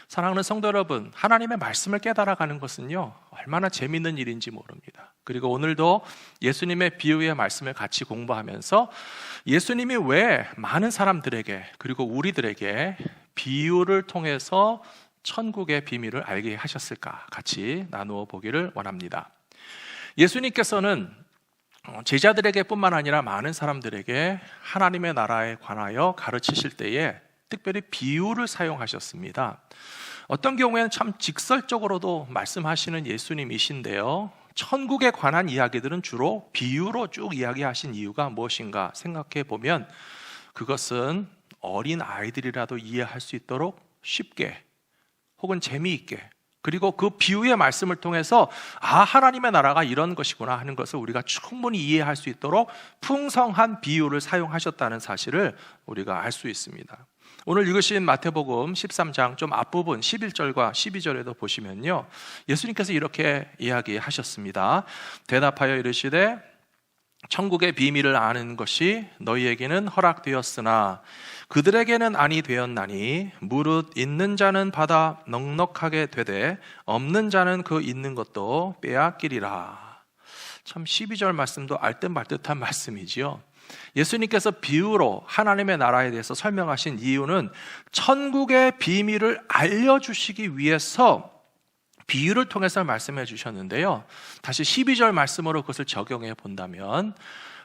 사랑하는 성도 여러분, 하나님의 말씀을 깨달아가는 것은요, 얼마나 재미있는 일인지 모릅니다. 그리고 오늘도 예수님의 비유의 말씀을 같이 공부하면서 예수님이 왜 많은 사람들에게, 그리고 우리들에게 비유를 통해서 천국의 비밀을 알게 하셨을까 같이 나누어 보기를 원합니다. 예수님께서는 제자들에게 뿐만 아니라 많은 사람들에게 하나님의 나라에 관하여 가르치실 때에 특별히 비유를 사용하셨습니다. 어떤 경우에는 참 직설적으로도 말씀하시는 예수님이신데요, 천국에 관한 이야기들은 주로 비유로 쭉 이야기하신 이유가 무엇인가 생각해 보면 그것은 어린 아이들이라도 이해할 수 있도록 쉽게 혹은 재미있게, 그리고 그 비유의 말씀을 통해서 하나님의 나라가 이런 것이구나 하는 것을 우리가 충분히 이해할 수 있도록 풍성한 비유를 사용하셨다는 사실을 우리가 알 수 있습니다. 오늘 읽으신 마태복음 13장 좀 앞부분 11절과 12절에도 보시면요, 예수님께서 이렇게 이야기하셨습니다. 대답하여 이르시되 천국의 비밀을 아는 것이 너희에게는 허락되었으나 그들에게는 아니 되었나니 무릇 있는 자는 받아 넉넉하게 되되 없는 자는 그 있는 것도 빼앗기리라. 참 12절 말씀도 알듯말듯한 말씀이지요. 예수님께서 비유로 하나님의 나라에 대해서 설명하신 이유는 천국의 비밀을 알려주시기 위해서 비유를 통해서 말씀해 주셨는데요, 다시 12절 말씀으로 그것을 적용해 본다면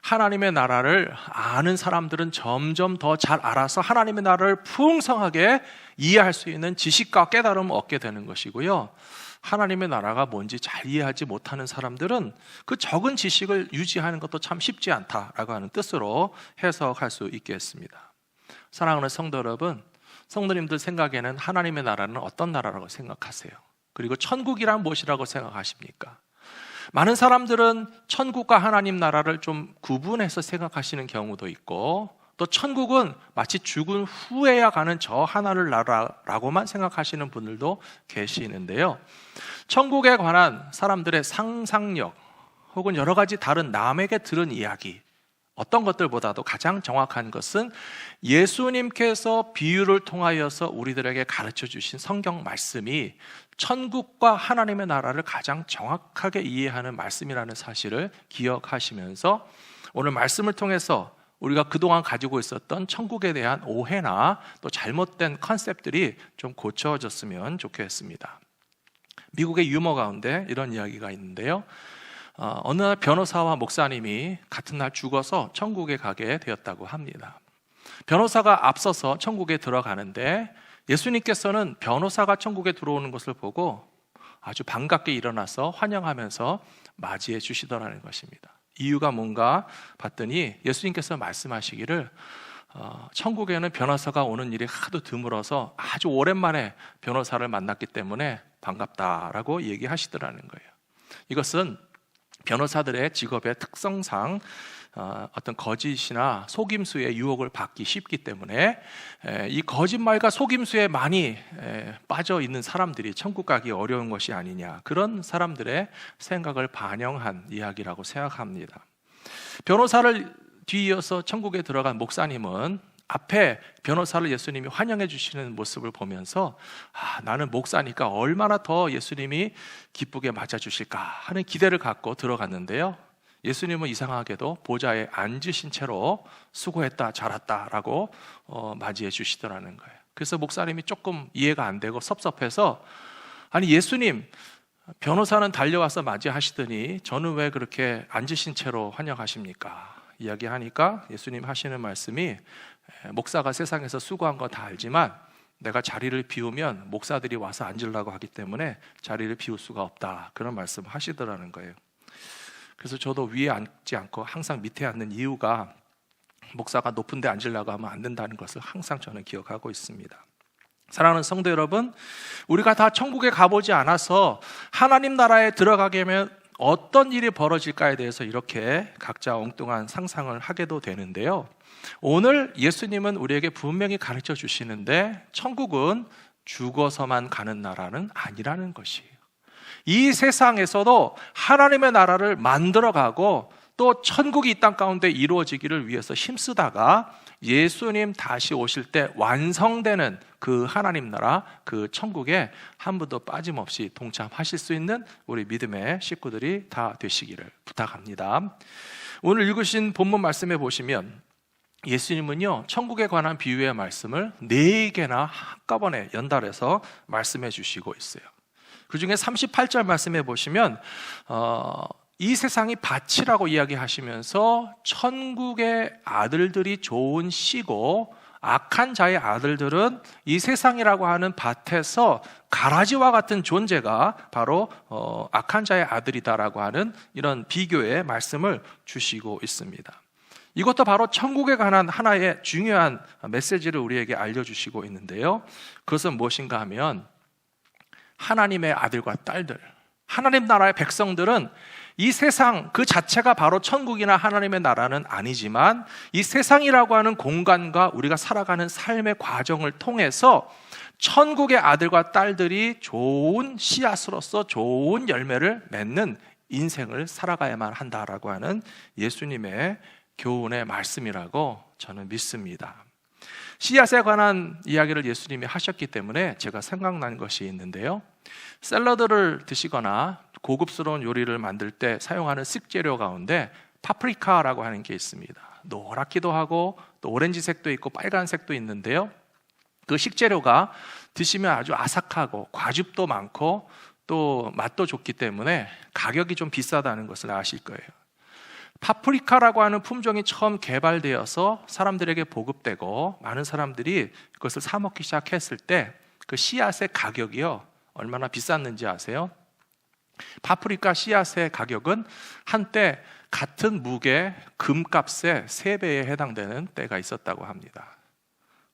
하나님의 나라를 아는 사람들은 점점 더 잘 알아서 하나님의 나라를 풍성하게 이해할 수 있는 지식과 깨달음을 얻게 되는 것이고요, 하나님의 나라가 뭔지 잘 이해하지 못하는 사람들은 그 적은 지식을 유지하는 것도 참 쉽지 않다라고 하는 뜻으로 해석할 수 있겠습니다. 사랑하는 성도 여러분, 성도님들 생각에는 하나님의 나라는 어떤 나라라고 생각하세요? 그리고 천국이란 무엇이라고 생각하십니까? 많은 사람들은 천국과 하나님 나라를 좀 구분해서 생각하시는 경우도 있고, 또 천국은 마치 죽은 후에야 가는 저 하나를 나라라고만 생각하시는 분들도 계시는데요, 천국에 관한 사람들의 상상력 혹은 여러 가지 다른 남에게 들은 이야기, 어떤 것들보다도 가장 정확한 것은 예수님께서 비유를 통하여서 우리들에게 가르쳐 주신 성경 말씀이 천국과 하나님의 나라를 가장 정확하게 이해하는 말씀이라는 사실을 기억하시면서 오늘 말씀을 통해서 우리가 그동안 가지고 있었던 천국에 대한 오해나 또 잘못된 컨셉들이 좀 고쳐졌으면 좋겠습니다. 미국의 유머 가운데 이런 이야기가 있는데요, 어느 날 변호사와 목사님이 같은 날 죽어서 천국에 가게 되었다고 합니다. 변호사가 앞서서 천국에 들어가는데 예수님께서는 변호사가 천국에 들어오는 것을 보고 아주 반갑게 일어나서 환영하면서 맞이해 주시더라는 것입니다. 이유가 뭔가 봤더니 예수님께서 말씀하시기를 천국에는 변호사가 오는 일이 하도 드물어서 아주 오랜만에 변호사를 만났기 때문에 반갑다라고 얘기하시더라는 거예요. 이것은 변호사들의 직업의 특성상 어떤 거짓이나 속임수의 유혹을 받기 쉽기 때문에 이 거짓말과 속임수에 많이 빠져 있는 사람들이 천국 가기 어려운 것이 아니냐, 그런 사람들의 생각을 반영한 이야기라고 생각합니다. 변호사를 뒤이어서 천국에 들어간 목사님은 앞에 변호사를 예수님이 환영해 주시는 모습을 보면서 나는 목사니까 얼마나 더 예수님이 기쁘게 맞아주실까 하는 기대를 갖고 들어갔는데요, 예수님은 이상하게도 보좌에 앉으신 채로 수고했다, 잘했다 라고 맞이해 주시더라는 거예요. 그래서 목사님이 조금 이해가 안 되고 섭섭해서, 아니 예수님, 변호사는 달려와서 맞이하시더니 저는 왜 그렇게 앉으신 채로 환영하십니까? 이야기하니까 예수님 하시는 말씀이, 목사가 세상에서 수고한 거 다 알지만 내가 자리를 비우면 목사들이 와서 앉으려고 하기 때문에 자리를 비울 수가 없다, 그런 말씀 하시더라는 거예요. 그래서 저도 위에 앉지 않고 항상 밑에 앉는 이유가 목사가 높은 데 앉으려고 하면 안 된다는 것을 항상 저는 기억하고 있습니다. 사랑하는 성도 여러분, 우리가 다 천국에 가보지 않아서 하나님 나라에 들어가게 하면 어떤 일이 벌어질까에 대해서 이렇게 각자 엉뚱한 상상을 하게도 되는데요, 오늘 예수님은 우리에게 분명히 가르쳐 주시는데 천국은 죽어서만 가는 나라는 아니라는 것이에요. 이 세상에서도 하나님의 나라를 만들어가고 또 천국이 이 땅 가운데 이루어지기를 위해서 힘쓰다가 예수님 다시 오실 때 완성되는 그 하나님 나라, 그 천국에 한 분도 빠짐없이 동참하실 수 있는 우리 믿음의 식구들이 다 되시기를 부탁합니다. 오늘 읽으신 본문 말씀에 보시면 예수님은요, 천국에 관한 비유의 말씀을 4개나 한꺼번에 연달아서 말씀해 주시고 있어요. 그 중에 38절 말씀해 보시면 이 세상이 밭이라고 이야기하시면서 천국의 아들들이 좋은 씨고 악한 자의 아들들은 이 세상이라고 하는 밭에서 가라지와 같은 존재가 바로 악한 자의 아들이다라고 하는 이런 비교의 말씀을 주시고 있습니다. 이것도 바로 천국에 관한 하나의 중요한 메시지를 우리에게 알려주시고 있는데요, 그것은 무엇인가 하면 하나님의 아들과 딸들, 하나님 나라의 백성들은 이 세상 그 자체가 바로 천국이나 하나님의 나라는 아니지만 이 세상이라고 하는 공간과 우리가 살아가는 삶의 과정을 통해서 천국의 아들과 딸들이 좋은 씨앗으로서 좋은 열매를 맺는 인생을 살아가야만 한다라고 하는 예수님의 교훈의 말씀이라고 저는 믿습니다. 씨앗에 관한 이야기를 예수님이 하셨기 때문에 제가 생각난 것이 있는데요, 샐러드를 드시거나 고급스러운 요리를 만들 때 사용하는 식재료 가운데 파프리카라고 하는 게 있습니다. 노랗기도 하고 또 오렌지색도 있고 빨간색도 있는데요, 그 식재료가 드시면 아주 아삭하고 과즙도 많고 또 맛도 좋기 때문에 가격이 좀 비싸다는 것을 아실 거예요. 파프리카라고 하는 품종이 처음 개발되어서 사람들에게 보급되고 많은 사람들이 그것을 사 먹기 시작했을 때 그 씨앗의 가격이요, 얼마나 비쌌는지 아세요? 파프리카 씨앗의 가격은 한때 같은 무게 금값의 3배에 해당되는 때가 있었다고 합니다.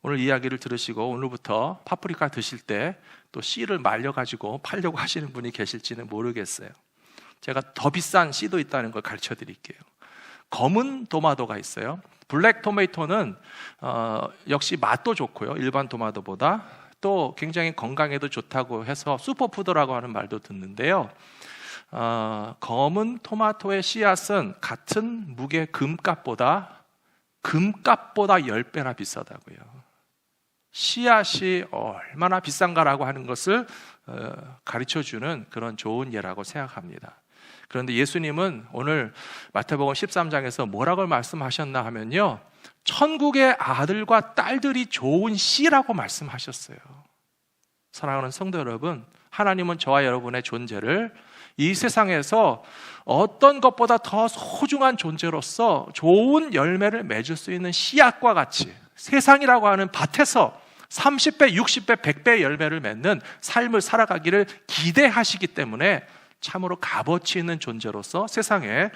오늘 이야기를 들으시고 오늘부터 파프리카 드실 때 또 씨를 말려가지고 팔려고 하시는 분이 계실지는 모르겠어요. 제가 더 비싼 씨도 있다는 걸 가르쳐 드릴게요. 검은 토마토가 있어요. 블랙 토마토는 역시 맛도 좋고요, 일반 토마토보다 또 굉장히 건강에도 좋다고 해서 슈퍼푸드라고 하는 말도 듣는데요, 검은 토마토의 씨앗은 같은 무게 금값보다 10배나 비싸다고요. 씨앗이 얼마나 비싼가라고 하는 것을 가르쳐주는 그런 좋은 예라고 생각합니다. 그런데 예수님은 오늘 마태복음 13장에서 뭐라고 말씀하셨나 하면요, 천국의 아들과 딸들이 좋은 씨라고 말씀하셨어요. 사랑하는 성도 여러분, 하나님은 저와 여러분의 존재를 이 세상에서 어떤 것보다 더 소중한 존재로서 좋은 열매를 맺을 수 있는 씨앗과 같이 세상이라고 하는 밭에서 30배, 60배, 100배의 열매를 맺는 삶을 살아가기를 기대하시기 때문에 참으로 값어치 있는 존재로서 세상에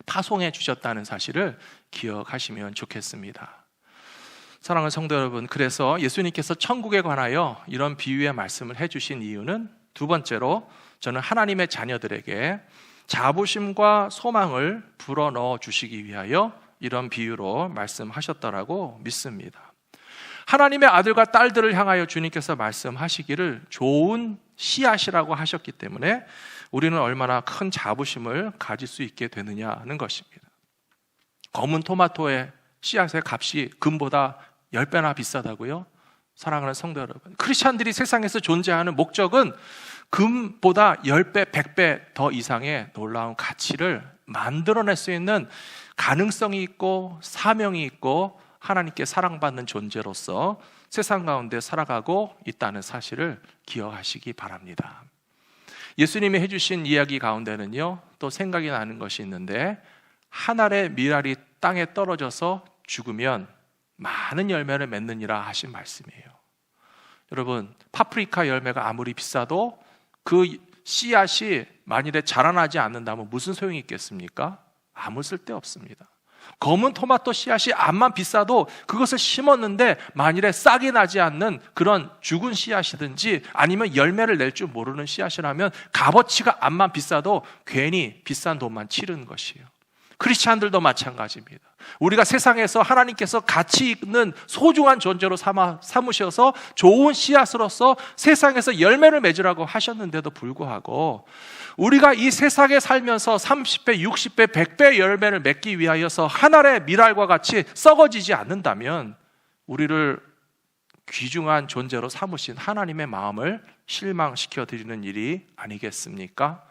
파송해 주셨다는 사실을 기억하시면 좋겠습니다. 사랑하는 성도 여러분, 그래서 예수님께서 천국에 관하여 이런 비유의 말씀을 해주신 이유는 두 번째로 저는 하나님의 자녀들에게 자부심과 소망을 불어넣어 주시기 위하여 이런 비유로 말씀하셨다라고 믿습니다. 하나님의 아들과 딸들을 향하여 주님께서 말씀하시기를 좋은 씨앗이라고 하셨기 때문에 우리는 얼마나 큰 자부심을 가질 수 있게 되느냐는 것입니다. 검은 토마토의 씨앗의 값이 금보다 10배나 비싸다고요? 사랑하는 성도 여러분, 크리스찬들이 세상에서 존재하는 목적은 금보다 10배, 100배 더 이상의 놀라운 가치를 만들어낼 수 있는 가능성이 있고 사명이 있고 하나님께 사랑받는 존재로서 세상 가운데 살아가고 있다는 사실을 기억하시기 바랍니다. 예수님이 해주신 이야기 가운데는요, 또 생각이 나는 것이 있는데, 한 알의 밀알이 땅에 떨어져서 죽으면 많은 열매를 맺느니라 하신 말씀이에요. 여러분, 파프리카 열매가 아무리 비싸도 그 씨앗이 만일에 자라나지 않는다면 무슨 소용이 있겠습니까? 아무 쓸데 없습니다. 검은 토마토 씨앗이 암만 비싸도 그것을 심었는데 만일에 싹이 나지 않는 그런 죽은 씨앗이든지 아니면 열매를 낼 줄 모르는 씨앗이라면 값어치가 암만 비싸도 괜히 비싼 돈만 치르는 것이에요. 크리스찬들도 마찬가지입니다. 우리가 세상에서 하나님께서 가치 있는 소중한 존재로 삼으셔서 좋은 씨앗으로서 세상에서 열매를 맺으라고 하셨는데도 불구하고 우리가 이 세상에 살면서 30배, 60배, 100배 열매를 맺기 위하여서 하늘의 미랄과 같이 썩어지지 않는다면 우리를 귀중한 존재로 삼으신 하나님의 마음을 실망시켜 드리는 일이 아니겠습니까?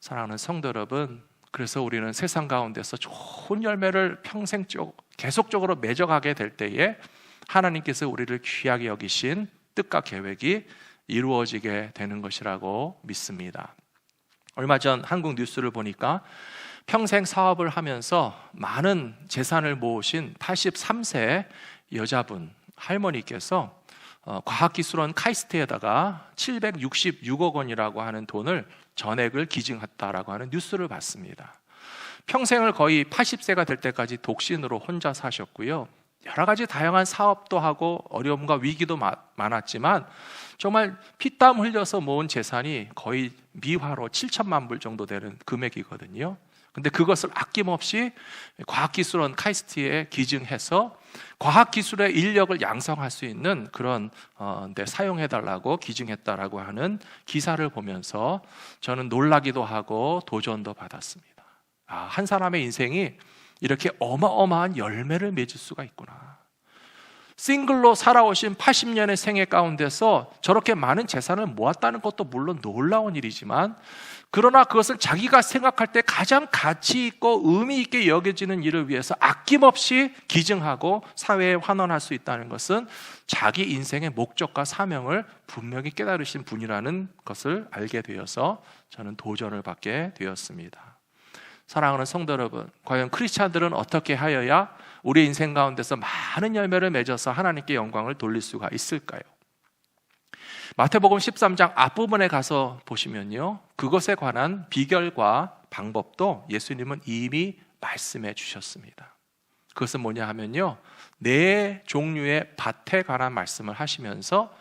사랑하는 성도 여러분, 그래서 우리는 세상 가운데서 좋은 열매를 계속적으로 맺어가게 될 때에 하나님께서 우리를 귀하게 여기신 뜻과 계획이 이루어지게 되는 것이라고 믿습니다. 얼마 전 한국 뉴스를 보니까 평생 사업을 하면서 많은 재산을 모으신 83세 여자분 할머니께서 과학기술원 카이스트에다가 766억 원이라고 하는 돈을 전액을 기증했다라고 하는 뉴스를 봤습니다. 평생을 거의 80세가 될 때까지 독신으로 혼자 사셨고요. 여러 가지 다양한 사업도 하고 어려움과 위기도 많았지만 정말 피땀 흘려서 모은 재산이 거의 미화로 7천만 불 정도 되는 금액이거든요. 근데 그것을 아낌없이 과학기술원 카이스트에 기증해서 과학기술의 인력을 양성할 수 있는 그런 데 사용해달라고 기증했다라고 하는 기사를 보면서 저는 놀라기도 하고 도전도 받았습니다. 한 사람의 인생이 이렇게 어마어마한 열매를 맺을 수가 있구나. 싱글로 살아오신 80년의 생애 가운데서 저렇게 많은 재산을 모았다는 것도 물론 놀라운 일이지만 그러나 그것을 자기가 생각할 때 가장 가치 있고 의미 있게 여겨지는 일을 위해서 아낌없이 기증하고 사회에 환원할 수 있다는 것은 자기 인생의 목적과 사명을 분명히 깨달으신 분이라는 것을 알게 되어서 저는 도전을 받게 되었습니다. 사랑하는 성도 여러분, 과연 크리스찬들은 어떻게 하여야 우리 인생 가운데서 많은 열매를 맺어서 하나님께 영광을 돌릴 수가 있을까요? 마태복음 13장 앞부분에 가서 보시면요, 그것에 관한 비결과 방법도 예수님은 이미 말씀해 주셨습니다. 그것은 뭐냐 하면요, 네 종류의 밭에 관한 말씀을 하시면서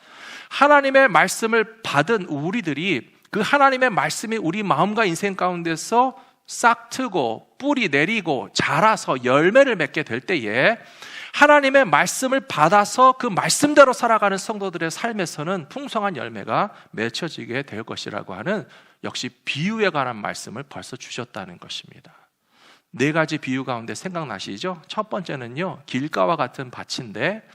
하나님의 말씀을 받은 우리들이 그 하나님의 말씀이 우리 마음과 인생 가운데서 싹 트고 뿌리 내리고 자라서 열매를 맺게 될 때에 하나님의 말씀을 받아서 그 말씀대로 살아가는 성도들의 삶에서는 풍성한 열매가 맺혀지게 될 것이라고 하는 역시 비유에 관한 말씀을 벌써 주셨다는 것입니다. 네 가지 비유 가운데 생각나시죠? 첫 번째는요, 길가와 같은 밭인데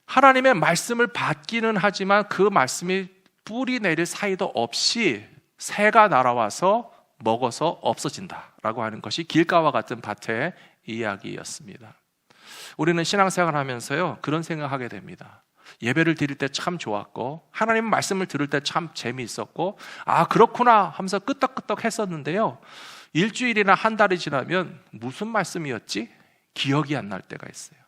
하나님의 말씀을 받기는 하지만 그 말씀이 뿌리 내릴 사이도 없이 새가 날아와서 먹어서 없어진다라고 하는 것이 길가와 같은 밭의 이야기였습니다. 우리는 신앙생활 하면서요, 그런 생각하게 됩니다. 예배를 드릴 때 참 좋았고 하나님 말씀을 들을 때 참 재미있었고 그렇구나 하면서 끄떡끄떡 했었는데요, 일주일이나 한 달이 지나면 무슨 말씀이었지? 기억이 안 날 때가 있어요.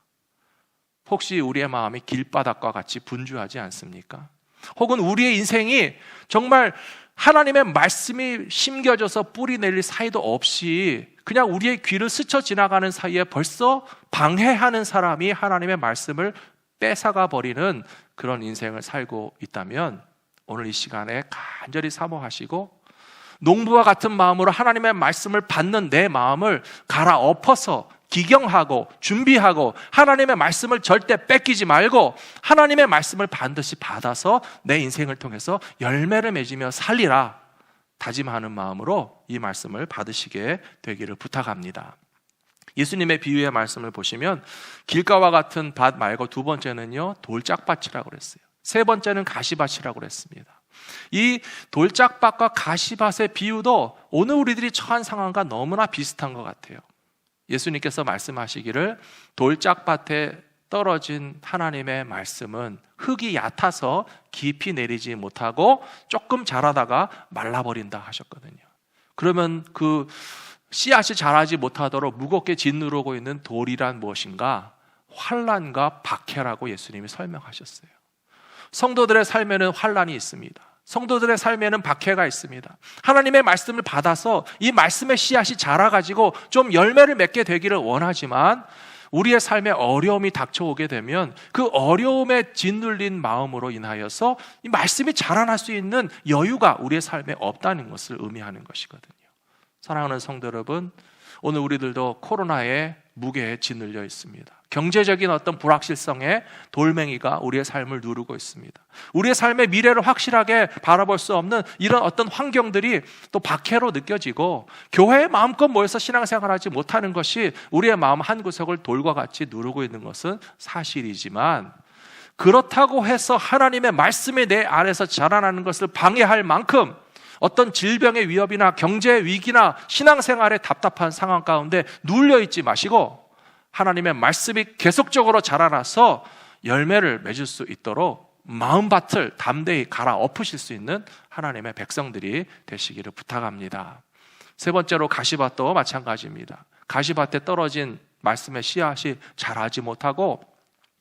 혹시 우리의 마음이 길바닥과 같이 분주하지 않습니까? 혹은 우리의 인생이 정말 하나님의 말씀이 심겨져서 뿌리 내릴 사이도 없이 그냥 우리의 귀를 스쳐 지나가는 사이에 벌써 방해하는 사람이 하나님의 말씀을 뺏어가 버리는 그런 인생을 살고 있다면 오늘 이 시간에 간절히 사모하시고 농부와 같은 마음으로 하나님의 말씀을 받는 내 마음을 갈아엎어서 기경하고 준비하고 하나님의 말씀을 절대 뺏기지 말고 하나님의 말씀을 반드시 받아서 내 인생을 통해서 열매를 맺으며 살리라 다짐하는 마음으로 이 말씀을 받으시게 되기를 부탁합니다. 예수님의 비유의 말씀을 보시면 길가와 같은 밭 말고 두 번째는요, 돌짝밭이라고 그랬어요. 세 번째는 가시밭이라고 그랬습니다. 이 돌짝밭과 가시밭의 비유도 오늘 우리들이 처한 상황과 너무나 비슷한 것 같아요. 예수님께서 말씀하시기를 돌짝밭에 떨어진 하나님의 말씀은 흙이 얕아서 깊이 내리지 못하고 조금 자라다가 말라버린다 하셨거든요. 그러면 그 씨앗이 자라지 못하도록 무겁게 짓누르고 있는 돌이란 무엇인가? 환난과 박해라고 예수님이 설명하셨어요. 성도들의 삶에는 환난이 있습니다. 성도들의 삶에는 박해가 있습니다. 하나님의 말씀을 받아서 이 말씀의 씨앗이 자라가지고 좀 열매를 맺게 되기를 원하지만 우리의 삶에 어려움이 닥쳐오게 되면 그 어려움에 짓눌린 마음으로 인하여서 이 말씀이 자라날 수 있는 여유가 우리의 삶에 없다는 것을 의미하는 것이거든요. 사랑하는 성도 여러분, 오늘 우리들도 코로나의 무게에 짓눌려 있습니다. 경제적인 어떤 불확실성에 돌멩이가 우리의 삶을 누르고 있습니다. 우리의 삶의 미래를 확실하게 바라볼 수 없는 이런 어떤 환경들이 또 박해로 느껴지고, 교회에 마음껏 모여서 신앙생활하지 못하는 것이 우리의 마음 한구석을 돌과 같이 누르고 있는 것은 사실이지만, 그렇다고 해서 하나님의 말씀이 내 안에서 자라나는 것을 방해할 만큼 어떤 질병의 위협이나 경제 위기나 신앙생활의 답답한 상황 가운데 눌려있지 마시고, 하나님의 말씀이 계속적으로 자라나서 열매를 맺을 수 있도록 마음밭을 담대히 갈아엎으실 수 있는 하나님의 백성들이 되시기를 부탁합니다. 세 번째로 가시밭도 마찬가지입니다. 가시밭에 떨어진 말씀의 씨앗이 자라지 못하고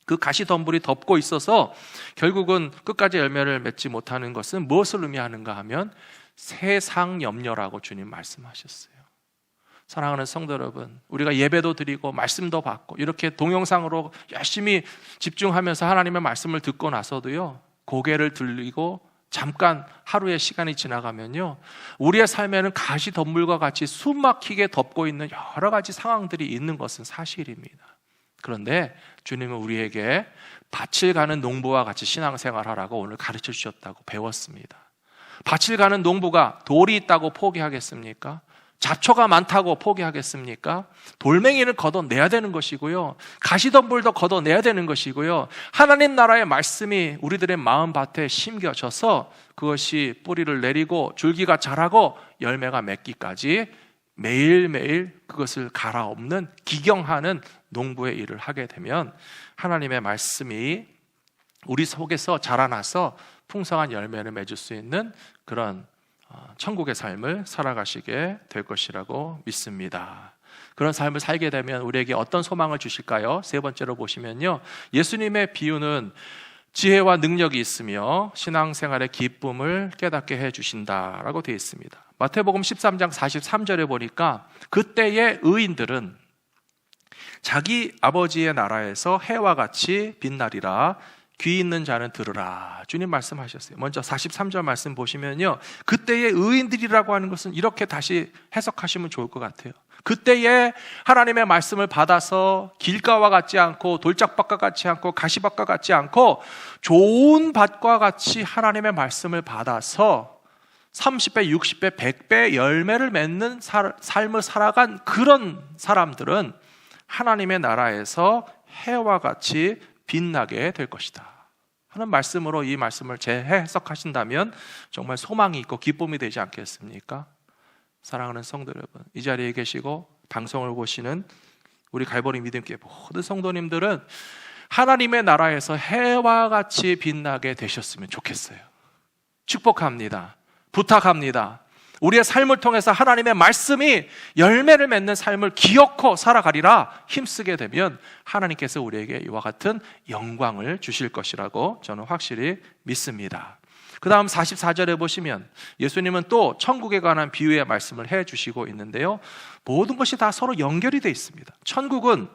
그 가시덤불이 덮고 있어서 결국은 끝까지 열매를 맺지 못하는 것은 무엇을 의미하는가 하면 세상 염려라고 주님 말씀하셨어요. 사랑하는 성도 여러분, 우리가 예배도 드리고 말씀도 받고 이렇게 동영상으로 열심히 집중하면서 하나님의 말씀을 듣고 나서도요, 고개를 들리고 잠깐 하루의 시간이 지나가면요, 우리의 삶에는 가시덤불과 같이 숨막히게 덮고 있는 여러 가지 상황들이 있는 것은 사실입니다. 그런데 주님은 우리에게 밭을 가는 농부와 같이 신앙생활하라고 오늘 가르쳐 주셨다고 배웠습니다. 밭을 가는 농부가 돌이 있다고 포기하겠습니까? 잡초가 많다고 포기하겠습니까? 돌멩이를 걷어내야 되는 것이고요, 가시덤불도 걷어내야 되는 것이고요, 하나님 나라의 말씀이 우리들의 마음밭에 심겨져서 그것이 뿌리를 내리고 줄기가 자라고 열매가 맺기까지 매일매일 그것을 갈아엎는, 기경하는 농부의 일을 하게 되면 하나님의 말씀이 우리 속에서 자라나서 풍성한 열매를 맺을 수 있는 그런 천국의 삶을 살아가시게 될 것이라고 믿습니다. 그런 삶을 살게 되면 우리에게 어떤 소망을 주실까요? 세 번째로 보시면요, 예수님의 비유는 지혜와 능력이 있으며 신앙생활의 기쁨을 깨닫게 해주신다라고 되어 있습니다. 마태복음 13장 43절에 보니까 그때의 의인들은 자기 아버지의 나라에서 해와 같이 빛나리라. 귀 있는 자는 들으라. 주님 말씀하셨어요. 먼저 43절 말씀 보시면요, 그때의 의인들이라고 하는 것은 이렇게 다시 해석하시면 좋을 것 같아요. 그때에 하나님의 말씀을 받아서 길가와 같지 않고 돌짝밭과 같지 않고 가시밭과 같지 않고 좋은 밭과 같이 하나님의 말씀을 받아서 30배, 60배, 100배 열매를 맺는 삶을 살아간 그런 사람들은 하나님의 나라에서 해와 같이 빛나게 될 것이다 하는 말씀으로 이 말씀을 재해석하신다면 정말 소망이 있고 기쁨이 되지 않겠습니까? 사랑하는 성도 여러분, 이 자리에 계시고 방송을 보시는 우리 갈보리 믿음교회 모든 성도님들은 하나님의 나라에서 해와 같이 빛나게 되셨으면 좋겠어요. 축복합니다. 부탁합니다. 우리의 삶을 통해서 하나님의 말씀이 열매를 맺는 삶을 기어코 살아가리라 힘쓰게 되면 하나님께서 우리에게 이와 같은 영광을 주실 것이라고 저는 확실히 믿습니다. 그 다음 44절에 보시면 예수님은 또 천국에 관한 비유의 말씀을 해주시고 있는데요, 모든 것이 다 서로 연결이 되어 있습니다. 천국은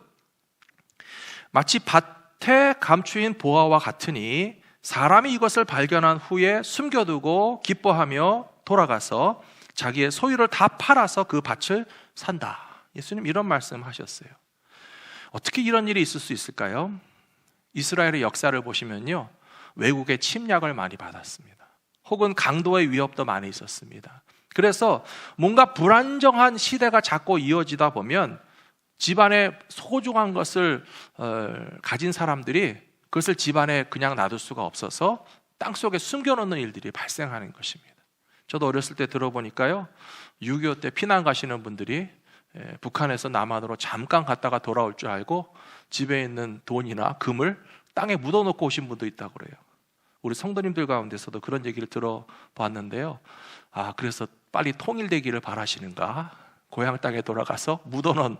마치 밭에 감추인 보화와 같으니 사람이 이것을 발견한 후에 숨겨두고 기뻐하며 돌아가서 자기의 소유를 다 팔아서 그 밭을 산다. 예수님 이런 말씀하셨어요. 어떻게 이런 일이 있을 수 있을까요? 이스라엘의 역사를 보시면요, 외국의 침략을 많이 받았습니다. 혹은 강도의 위협도 많이 있었습니다. 그래서 뭔가 불안정한 시대가 자꾸 이어지다 보면 집안에 소중한 것을 가진 사람들이 그것을 집안에 그냥 놔둘 수가 없어서 땅속에 숨겨놓는 일들이 발생하는 것입니다. 저도 어렸을 때 들어보니까요, 6.25 때 피난 가시는 분들이 북한에서 남한으로 잠깐 갔다가 돌아올 줄 알고 집에 있는 돈이나 금을 땅에 묻어놓고 오신 분도 있다고 그래요. 우리 성도님들 가운데서도 그런 얘기를 들어봤는데요, 그래서 빨리 통일되기를 바라시는가, 고향 땅에 돌아가서 묻어놓은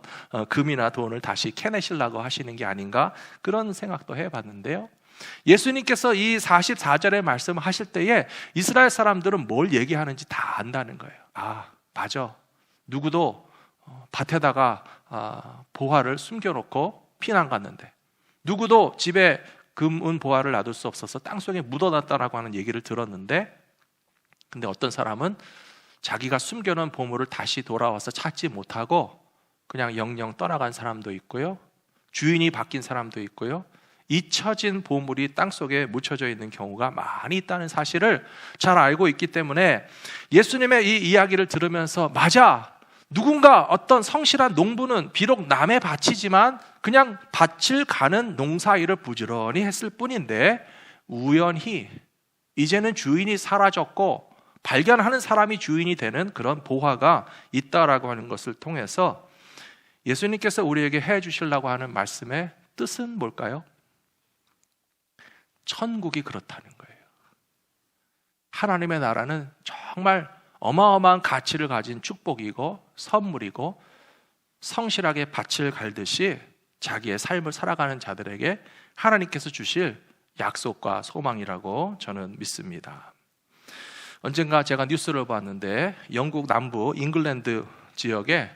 금이나 돈을 다시 캐내시려고 하시는 게 아닌가, 그런 생각도 해봤는데요, 예수님께서 이 44절의 말씀을 하실 때에 이스라엘 사람들은 뭘 얘기하는지 다 안다는 거예요. 맞아, 누구도 밭에다가 보화를 숨겨놓고 피난 갔는데 누구도 집에 금은 보화를 놔둘 수 없어서 땅속에 묻어놨다라고 하는 얘기를 들었는데, 근데 어떤 사람은 자기가 숨겨놓은 보물을 다시 돌아와서 찾지 못하고 그냥 영영 떠나간 사람도 있고요, 주인이 바뀐 사람도 있고요, 잊혀진 보물이 땅속에 묻혀져 있는 경우가 많이 있다는 사실을 잘 알고 있기 때문에 예수님의 이 이야기를 들으면서 맞아, 누군가 어떤 성실한 농부는 비록 남의 밭이지만 그냥 밭을 가는 농사일을 부지런히 했을 뿐인데 우연히 이제는 주인이 사라졌고 발견하는 사람이 주인이 되는 그런 보화가 있다라고 하는 것을 통해서 예수님께서 우리에게 해 주시려고 하는 말씀의 뜻은 뭘까요? 천국이 그렇다는 거예요. 하나님의 나라는 정말 어마어마한 가치를 가진 축복이고 선물이고 성실하게 밭을 갈듯이 자기의 삶을 살아가는 자들에게 하나님께서 주실 약속과 소망이라고 저는 믿습니다. 언젠가 제가 뉴스를 봤는데 영국 남부 잉글랜드 지역에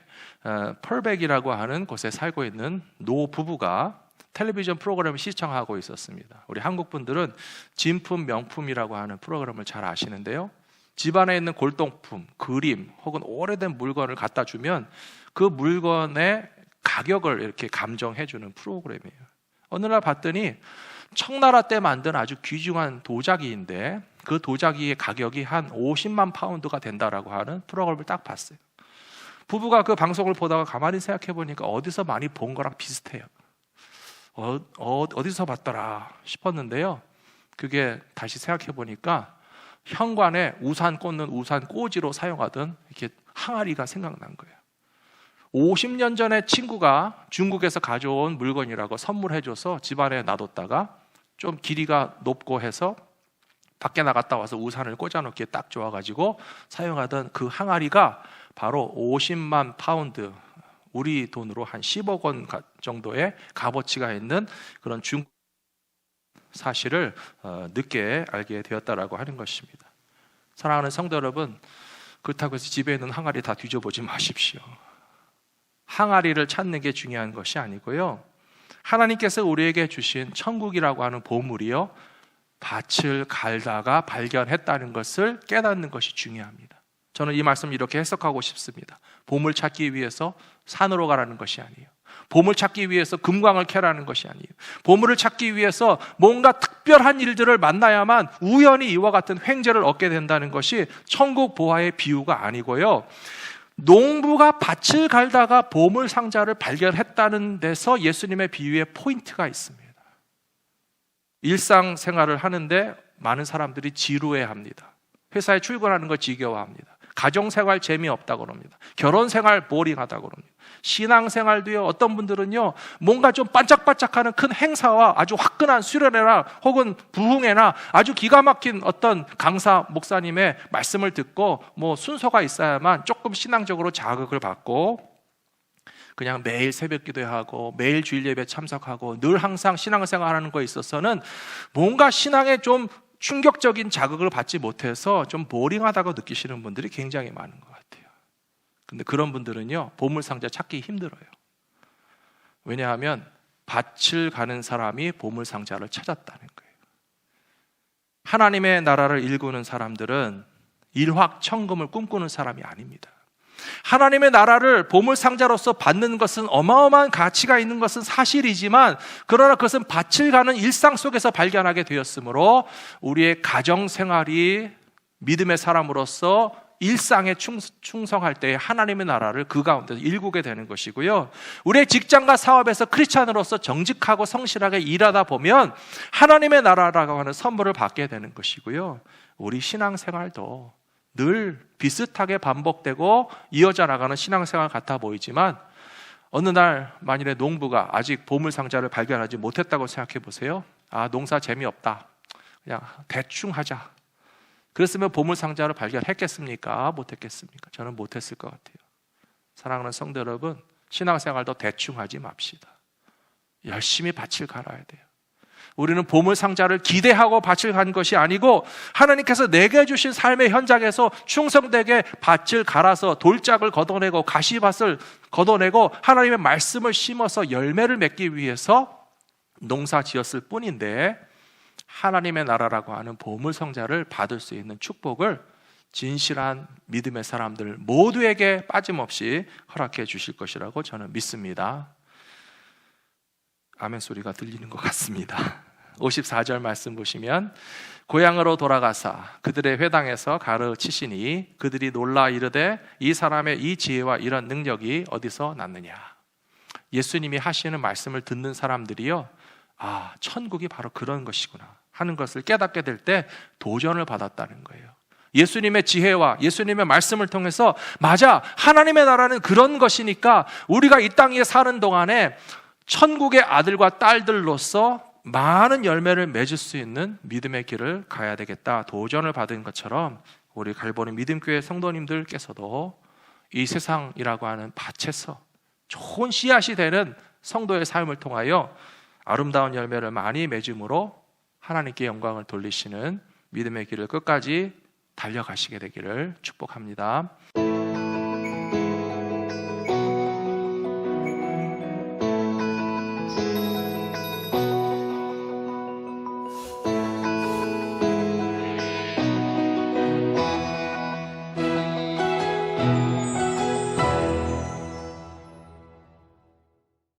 펄백이라고 하는 곳에 살고 있는 노 부부가 텔레비전 프로그램을 시청하고 있었습니다. 우리 한국 분들은 진품 명품이라고 하는 프로그램을 잘 아시는데요, 집안에 있는 골동품, 그림 혹은 오래된 물건을 갖다 주면 그 물건의 가격을 이렇게 감정해주는 프로그램이에요. 어느 날 봤더니 청나라 때 만든 아주 귀중한 도자기인데 그 도자기의 가격이 한 50만 파운드가 된다라고 하는 프로그램을 딱 봤어요. 부부가 그 방송을 보다가 가만히 생각해 보니까 어디서 많이 본 거랑 비슷해요. 어디서 봤더라 싶었는데요, 그게 다시 생각해 보니까 현관에 우산 꽂는 우산 꽂이로 사용하던 이렇게 항아리가 생각난 거예요. 50년 전에 친구가 중국에서 가져온 물건이라고 선물해줘서 집안에 놔뒀다가 좀 길이가 높고 해서 밖에 나갔다 와서 우산을 꽂아놓기에 딱 좋아가지고 사용하던 그 항아리가 바로 50만 파운드, 우리 돈으로 한 10억 원 정도의 값어치가 있는 그런 중국 사실을 늦게 알게 되었다라고 하는 것입니다. 사랑하는 성도 여러분, 그렇다고 해서 집에 있는 항아리 다 뒤져보지 마십시오. 항아리를 찾는 게 중요한 것이 아니고요, 하나님께서 우리에게 주신 천국이라고 하는 보물이요, 밭을 갈다가 발견했다는 것을 깨닫는 것이 중요합니다. 저는 이 말씀을 이렇게 해석하고 싶습니다. 보물 찾기 위해서 산으로 가라는 것이 아니에요. 보물 찾기 위해서 금광을 캐라는 것이 아니에요. 보물을 찾기 위해서 뭔가 특별한 일들을 만나야만 우연히 이와 같은 횡재를 얻게 된다는 것이 천국 보화의 비유가 아니고요, 농부가 밭을 갈다가 보물 상자를 발견했다는 데서 예수님의 비유의 포인트가 있습니다. 일상생활을 하는데 많은 사람들이 지루해합니다. 회사에 출근하는 거 지겨워합니다. 가정생활 재미없다고 그럽니다. 결혼생활 보링하다고 그럽니다. 신앙생활도요, 어떤 분들은요 뭔가 좀 반짝반짝하는 큰 행사와 아주 화끈한 수련회나 혹은 부흥회나 아주 기가 막힌 어떤 강사 목사님의 말씀을 듣고 뭐 순서가 있어야만 조금 신앙적으로 자극을 받고 그냥 매일 새벽 기도하고 매일 주일 예배 참석하고 늘 항상 신앙생활하는 거에 있어서는 뭔가 신앙에 좀 충격적인 자극을 받지 못해서 좀 보링하다고 느끼시는 분들이 굉장히 많은 것 같아요. 근데 그런 분들은요 보물상자 찾기 힘들어요. 왜냐하면 밭을 가는 사람이 보물상자를 찾았다는 거예요. 하나님의 나라를 일구는 사람들은 일확천금을 꿈꾸는 사람이 아닙니다. 하나님의 나라를 보물상자로서 받는 것은 어마어마한 가치가 있는 것은 사실이지만, 그러나 그것은 밭을 가는 일상 속에서 발견하게 되었으므로 우리의 가정생활이 믿음의 사람으로서 일상에 충성할 때 하나님의 나라를 그 가운데서 일구게 되는 것이고요, 우리의 직장과 사업에서 크리스찬으로서 정직하고 성실하게 일하다 보면 하나님의 나라라고 하는 선물을 받게 되는 것이고요, 우리 신앙생활도 늘 비슷하게 반복되고 이어져 나가는 신앙생활 같아 보이지만 어느 날 만일에 농부가 아직 보물상자를 발견하지 못했다고 생각해 보세요. 아, 농사 재미없다, 그냥 대충 하자. 그랬으면 보물상자를 발견했겠습니까? 못했겠습니까? 저는 못했을 것 같아요. 사랑하는 성도 여러분, 신앙생활도 대충 하지 맙시다. 열심히 밭을 갈아야 돼요. 우리는 보물상자를 기대하고 밭을 간 것이 아니고 하나님께서 내게 주신 삶의 현장에서 충성되게 밭을 갈아서 돌짝을 걷어내고 가시밭을 걷어내고 하나님의 말씀을 심어서 열매를 맺기 위해서 농사 지었을 뿐인데, 하나님의 나라라고 하는 보물상자를 받을 수 있는 축복을 진실한 믿음의 사람들 모두에게 빠짐없이 허락해 주실 것이라고 저는 믿습니다. 아멘 소리가 들리는 것 같습니다. 54절 말씀 보시면 고향으로 돌아가사 그들의 회당에서 가르치시니 그들이 놀라 이르되 이 사람의 이 지혜와 이런 능력이 어디서 났느냐. 예수님이 하시는 말씀을 듣는 사람들이요, 아, 천국이 바로 그런 것이구나 하는 것을 깨닫게 될 때 도전을 받았다는 거예요. 예수님의 지혜와 예수님의 말씀을 통해서 맞아, 하나님의 나라는 그런 것이니까 우리가 이 땅에 사는 동안에 천국의 아들과 딸들로서 많은 열매를 맺을 수 있는 믿음의 길을 가야 되겠다 도전을 받은 것처럼 우리 갈보리 믿음교회 성도님들께서도 이 세상이라고 하는 밭에서 좋은 씨앗이 되는 성도의 삶을 통하여 아름다운 열매를 많이 맺음으로 하나님께 영광을 돌리시는 믿음의 길을 끝까지 달려가시게 되기를 축복합니다.